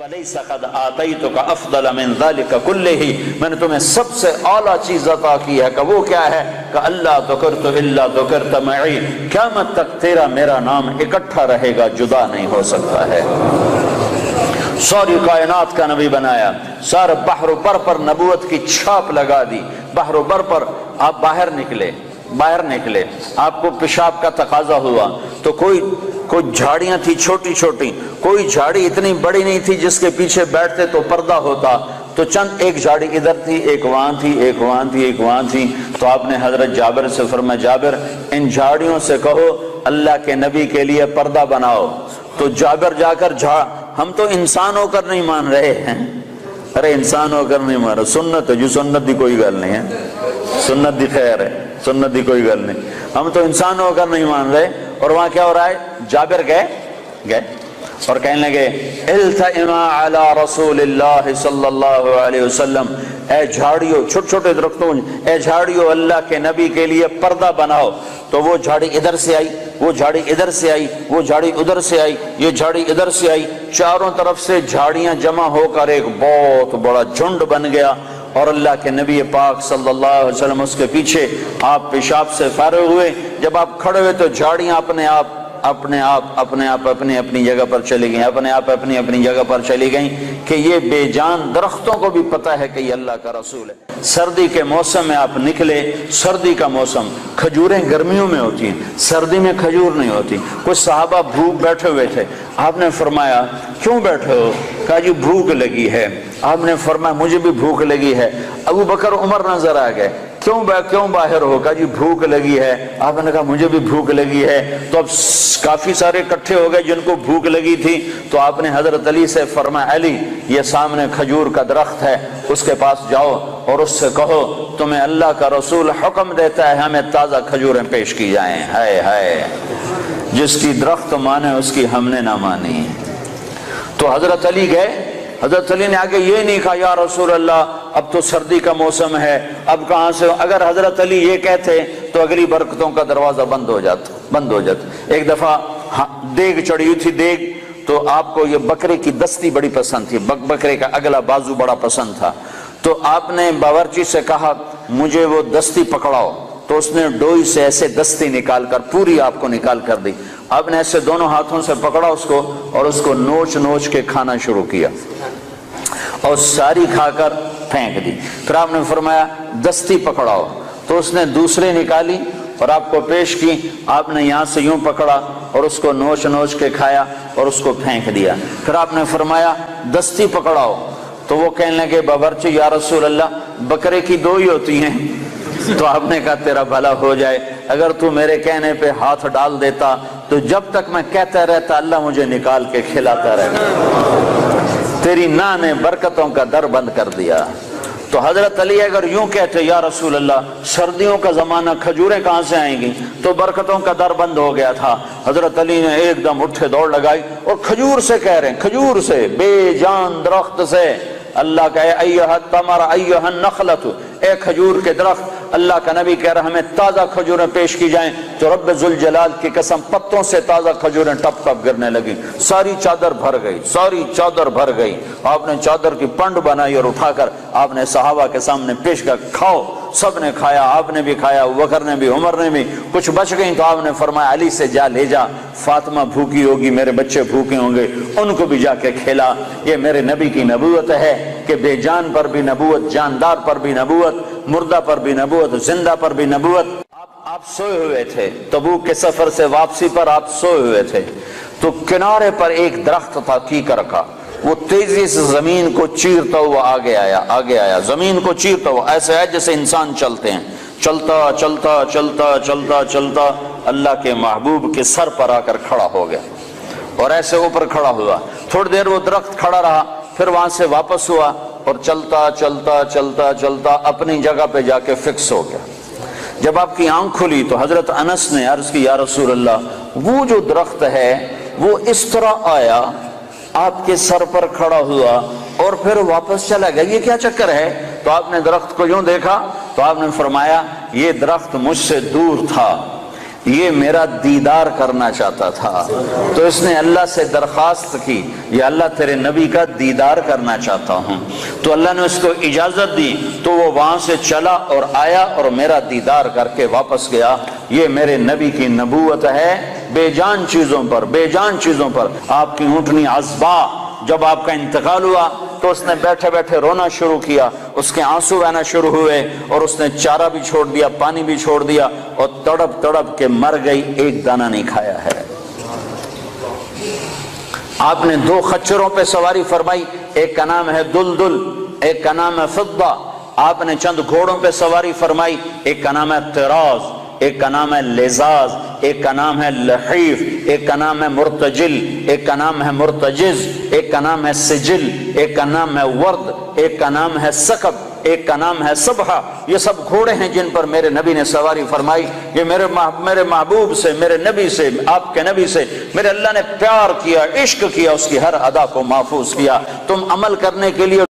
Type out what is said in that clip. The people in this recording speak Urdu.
وَلَيْسَ قَدْ آتَيْتُكَ أَفْضَلَ مِنْ ذَلِكَ كُلِّهِ میں نے تمہیں سب سے اعلیٰ چیز عطا کی ہے کہ وہ کیا ہے کہ اللہ ذکرت الا ذکرت معی، قیامت تک تیرا میرا نام اکٹھا رہے گا، جدا نہیں ہو سکتا ہے۔ ساری کائنات کا نبی بنایا، سارے بحر و بر پر نبوت کی چھاپ لگا دی۔ بحر و بر پر آپ باہر نکلے، آپ کو پیشاب کا تقاضا ہوا تو کوئی جھاڑیاں تھی چھوٹی چھوٹی، کوئی جھاڑی اتنی بڑی نہیں تھی جس کے پیچھے بیٹھتے تو پردہ ہوتا، تو چند ایک جھاڑی ادھر تھی، ایک وہاں تھی، ایک وہاں تھی، ایک وہاں تھی۔ تو آپ نے حضرت جابر سے فرمایا جابر ان جھاڑیوں سے کہو اللہ کے نبی کے لیے پردہ بناؤ۔ تو جابر جا کر ہم تو انسان ہو کر نہیں مان رہے ہیں، ارے انسان ہو کر نہیں مان رہے، سنت ہے جو سنت دی کوئی گل نہیں ہے، سنت دی خیر ہے، سنت دی کوئی گل نہیں، ہم تو انسان ہو کر نہیں مان رہے۔ اور وہاں کیا ہو رہا ہے، جابر گئے اور کہنے لگے التئما علی رسول اللہ صلی اللہ علیہ وسلم، اے جھاڑیوں، چھوٹے چھوٹے درختوں، اے جھاڑیوں اللہ کے نبی کے لیے پردہ بناؤ۔ تو وہ جھاڑی ادھر سے آئی، وہ جھاڑی ادھر سے آئی، وہ جھاڑی ادھر سے آئی، یہ جھاڑی ادھر سے آئی، چاروں طرف سے جھاڑیاں جمع ہو کر ایک بہت بڑا جھنڈ بن گیا۔ اور اللہ کے نبی پاک صلی اللہ علیہ وسلم اس کے پیچھے، آپ پیشاب سے فارغ ہوئے، جب آپ کھڑے ہوئے تو جھاڑیاں اپنے آپ اپنی اپنی جگہ پر چلی گئیں، اپنے آپ اپنی اپنی جگہ پر چلی گئیں، کہ یہ بے جان درختوں کو بھی پتہ ہے کہ یہ اللہ کا رسول ہے۔ سردی کے موسم میں آپ نکلے، سردی کا موسم، کھجوریں گرمیوں میں ہوتی ہیں، سردی میں کھجور نہیں ہوتی۔ کچھ صحابہ بھوک بیٹھے ہوئے تھے، آپ نے فرمایا کیوں بیٹھے ہو؟ کہا جی بھوک لگی ہے۔ آپ نے فرمایا مجھے بھی بھوک لگی ہے۔ ابو بکر عمر نظر آ گئے، کیوں باہر ہو؟ کہا جی بھوک لگی ہے۔ آپ نے کہا مجھے بھی بھوک لگی ہے۔ تو اب کافی سارے اکٹھے ہو گئے جن کو بھوک لگی تھی، تو آپ نے حضرت علی سے فرمایا علی یہ سامنے کھجور کا درخت ہے، اس کے پاس جاؤ اور اس سے کہو تمہیں اللہ کا رسول حکم دیتا ہے ہمیں تازہ کھجوریں پیش کی جائیں۔ ہائے ہائے، جس کی درخت مانے اس کی ہم نے نہ مانی۔ تو حضرت علی گئے، حضرت علی نے آگے یہ نہیں کہا یا رسول اللہ اب تو سردی کا موسم ہے، اب کہاں سے؟ اگر حضرت علی یہ کہتے تو اگلی برکتوں کا دروازہ بند ہو جاتا۔ ایک دفعہ دیگ چڑھی ہوئی تھی، دیگ، تو آپ کو یہ بکرے کی دستی بڑی پسند تھی، بکرے کا اگلا بازو بڑا پسند تھا، تو آپ نے باورچی سے کہا مجھے وہ دستی پکڑاؤ، تو اس نے ڈوئی سے ایسے دستی نکال کر پوری آپ کو نکال کر دی۔ آپ نے ایسے دونوں ہاتھوں سے پکڑا اس کو اور اس کو نوچ کے کھانا شروع کیا اور ساری کھا کر پھینک دی۔ پھر آپ نے فرمایا دستی پکڑاؤ، تو اس نے دوسری نکالی اور آپ کو پیش کی۔ آپ نے یہاں سے یوں پکڑا اور اس کو نوچ کے کھایا اور اس کو پھینک دیا۔ پھر آپ نے فرمایا دستی پکڑاؤ، تو وہ کہنے لگے باورچی یا رسول اللہ بکرے کی دو ہی ہوتی ہیں۔ تو آپ نے کہا تیرا بھلا ہو جائے، اگر تو میرے کہنے پہ ہاتھ ڈال دیتا تو جب تک میں کہتا رہتا اللہ مجھے نکال کے کھلاتا رہتا، تیری نا نے برکتوں کا در بند کر دیا۔ تو حضرت علی اگر یوں کہتے یا رسول اللہ سردیوں کا زمانہ کھجوریں کہاں سے آئیں گی، تو برکتوں کا در بند ہو گیا تھا۔ حضرت علی نے ایک دم اٹھے دوڑ لگائی اور کھجور سے کہہ رہے ہیں، کھجور سے، بے جان درخت سے اللہ کا ایھا التمر ایھا النخلۃ، اے کھجور کے درخت، اللہ کا نبی کہہ رہا ہمیں تازہ کھجوریں پیش کی جائیں، تو رب ذوالجلال کی قسم پتوں سے تازہ کھجوریں ٹپ ٹپ گرنے لگی، ساری چادر بھر گئی۔ آپ نے چادر کی پنڈ بنائی اور اٹھا کر آپ نے صحابہ کے سامنے پیش کر، کھاؤ۔ سب نے کھایا، آپ نے بھی کھایا، ابوبکر نے بھی، عمر نے بھی۔ کچھ بچ گئیں تو آپ نے فرمایا علی سے جا لے جا، فاطمہ بھوکی ہوگی، میرے بچے بھوکے ہوں گے، ان کو بھی جا کے کھلا۔ یہ میرے نبی کی نبوت ہے کہ بے جان پر بھی نبوت، جاندار پر بھی نبوت، مردہ پر بھی نبوت، زندہ پر بھی نبوت۔ آپ سوئے ہوئے تھے، تبوک کے سفر سے واپسی پر آپ سوئے ہوئے تھے، تو کنارے پر ایک درخت تھا کیکر کا، وہ تیزی سے زمین کو چیرتا ہوا آگے آیا، زمین کو چیرتا ہوا، ایسے ہے جیسے انسان چلتے ہیں، چلتا اللہ کے محبوب کے سر پر آ کر کھڑا ہو گیا اور ایسے اوپر کھڑا ہوا۔ تھوڑی دیر وہ درخت کھڑا رہا، پھر وہاں سے واپس ہوا اور چلتا اپنی جگہ پہ جا کے فکس ہو گیا۔ جب آپ کی آنکھ کھلی تو حضرت انس نے عرض کی یا رسول اللہ وہ جو درخت ہے وہ اس طرح آیا، آپ کے سر پر کھڑا ہوا اور پھر واپس چلا گیا، یہ کیا چکر ہے؟ تو آپ نے درخت کو یوں دیکھا تو آپ نے فرمایا یہ درخت مجھ سے دور تھا، یہ میرا دیدار کرنا چاہتا تھا، تو اس نے اللہ سے درخواست کی یا اللہ تیرے نبی کا دیدار کرنا چاہتا ہوں، تو اللہ نے اس کو اجازت دی، تو وہ وہاں سے چلا اور آیا اور میرا دیدار کر کے واپس گیا۔ یہ میرے نبی کی نبوت ہے بے جان چیزوں پر، بے جان چیزوں پر۔ آپ کی اونٹنی عذبا جب آپ کا انتقال ہوا تو اس نے بیٹھے بیٹھے رونا شروع کیا، اس کے آنسو بہنا شروع ہوئے، اور اس نے چارہ بھی چھوڑ دیا، پانی بھی چھوڑ دیا، اور تڑپ تڑپ کے مر گئی، ایک دانہ نہیں کھایا ہے۔ آپ نے 2 خچروں پہ سواری فرمائی، ایک کا نام ہے دلدل، ایک کا نام ہے فضہ۔ آپ نے چند گھوڑوں پہ سواری فرمائی، ایک کا نام ہے طراز، ایک کا نام ہے لزاز، ایک کا نام ہے لحیف، ایک کا نام ہے مرتجل، ایک کا نام ہے مرتجز، ایک کا نام ہے سجل، ایک کا نام ہے ورد، ایک کا نام ہے سکب، ایک کا نام ہے صبحہ۔ یہ سب گھوڑے ہیں جن پر میرے نبی نے سواری فرمائی۔ یہ میرے محبوب سے، میرے نبی سے، آپ کے نبی سے میرے اللہ نے پیار کیا، عشق کیا، اس کی ہر ادا کو محفوظ کیا۔ تم عمل کرنے کے لیے